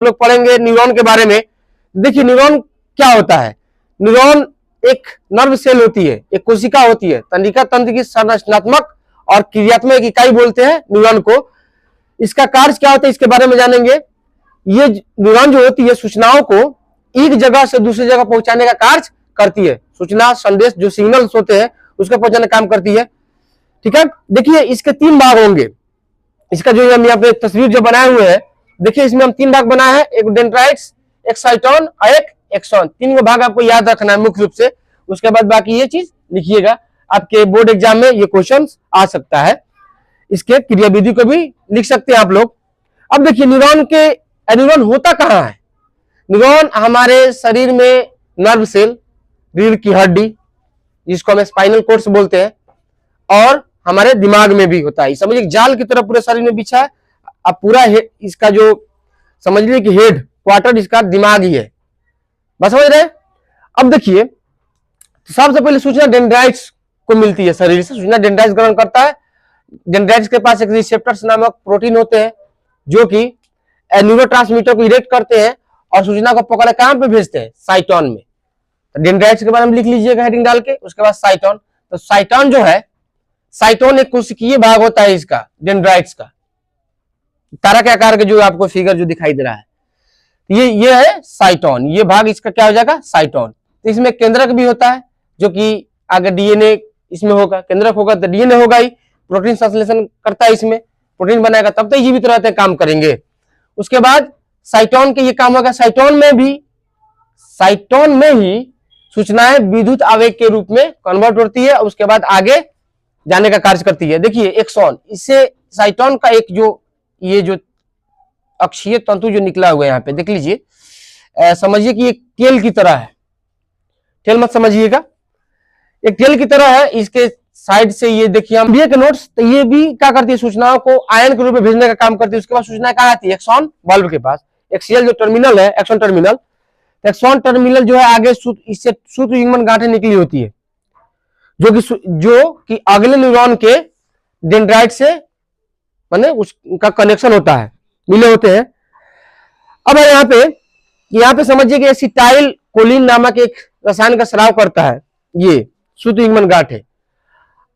लोग पढ़ेंगे न्यूरॉन के बारे में। देखिए न्यूरॉन क्या होता है। न्यूरॉन एक नर्व सेल होती है, एक कोशिका होती है। तंत्रिका तंत्र की संरचनात्मक और क्रियात्मक इकाई बोलते हैं न्यूरॉन को। इसका कार्य क्या होता है इसके बारे में जानेंगे। ये न्यूरॉन जो होती है सूचनाओं को एक जगह से दूसरी जगह पहुंचाने का कार्य करती है। सूचना संदेश जो सिग्नल्स होते हैं उसको पहुंचाने का काम करती है। ठीक है, देखिए इसके 3 भाग होंगे। इसका जो हम यहाँ पे तस्वीर जो बनाए हुए हैं, देखिए इसमें हम 3 भाग बनाए हैं, एक डेंड्राइट्स, एक साइटोन और एक एक्सॉन। 3 भाग आपको याद रखना है मुख्य रूप से। उसके बाद बाकी ये चीज लिखिएगा, आपके बोर्ड एग्जाम में ये क्वेश्चन आ सकता है। इसके क्रियाविधि को भी लिख सकते हैं आप लोग। अब देखिए न्यूरॉन होता कहाँ है। न्यूरॉन हमारे शरीर में नर्व सेल, रीढ़ की हड्डी जिसको हम स्पाइनल कोर्ड बोलते हैं, और हमारे दिमाग में भी होता है। समझिए जाल की तरह पूरे शरीर में बिछा है। अब पूरा इसका जो समझ लीजिए कि हेड क्वार्टर इसका दिमाग ही है। बस समझ रहे हैं। अब देखिए तो सबसे पहले सूचना डेंड्राइट्स को मिलती है शरीर से। सूचना डेंड्राइट्स ग्रहण करता है। डेंड्राइट्स के पास एक रिसेप्टर्स नामक प्रोटीन होते हैं जो कि न्यूरोट्रांसमीटर को इरेक्ट करते हैं और सूचना को पकड़ कहां पे भेजते हैं, साइटोन में। तो डेंड्राइट्स के बारे में लिख लीजिएगा हेडिंग डाल के। उसके बाद साइटोन। तो साइटोन जो है, साइटोन एक कोशिकीय भाग होता है इसका, डेंड्राइट्स का। तारा के आकार का जो आपको फिगर जो दिखाई दे रहा है, ये है साइटोन। ये भाग इसका क्या हो जाएगा, साइटोन। तो इसमें केंद्रक भी होता है जो कि आगे डीएनए इसमें होगा। केंद्रक होगा तो डीएनए होगा ही, प्रोटीन संश्लेषण करता है, इसमें प्रोटीन बनाएगा तब तो जीवित रहते हैं, काम करेंगे। उसके बाद साइटोन के ये काम होगा। साइटोन में ही सूचनाएं विद्युत आवेग के रूप में कन्वर्ट होती है और उसके बाद आगे जाने का कार्य करती है। देखिए एक्सॉन, इससे साइटोन का एक ये जो अक्षीय तंतु जो निकला हुआ है यहाँ पे देख लीजिए, समझिए कि एक टेल की तरह है। टेल मत समझिएगा, एक टेल की तरह है। इसके साइड से ये देखिए हम के नोट्स, तो ये भी क्या करती है, सूचनाओं को आयन के रूप में भेजने का काम करती है। उसके बाद सूचना कहाँ आती है, एक्सॉन बल्ब के पास। एक्सियल जो टर्मिनल है, एक्सॉन टर्मिनल। एक्सॉन टर्मिनल जो है आगे इससे सूत्र युग्मन गांठें निकली होती है जो कि अगले न्यूरॉन के डेंड्राइट से माने उसका कनेक्शन होता है, मिले होते हैं। अब यहाँ पे समझिए कि एसिटाइल कोलिन नामक एक रसायन का स्राव करता है ये सूत्र युग्मन गांठें।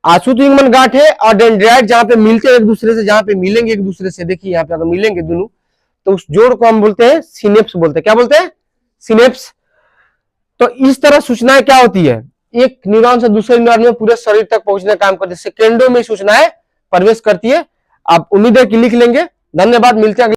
सूत्र युग्मन गांठें और डेंड्राइट जहां पे मिलते हैं एक दूसरे से, जहां पे मिलेंगे एक दूसरे से, देखिए यहाँ पे अगर मिलेंगे दोनों तो उस जोड़ को हम बोलते हैं सिनेप्स बोलते हैं। क्या बोलते हैं, सिनेप्स। तो इस तरह सूचनाएं क्या होती है, एक न्यूरॉन से दूसरे न्यूरॉन में पूरे शरीर तक पहुंचने का काम करती है। सेकेंडों में सूचनाएं प्रवेश करती है। आप उम्मीद है कि लिख लेंगे। धन्यवाद, मिलते हैं।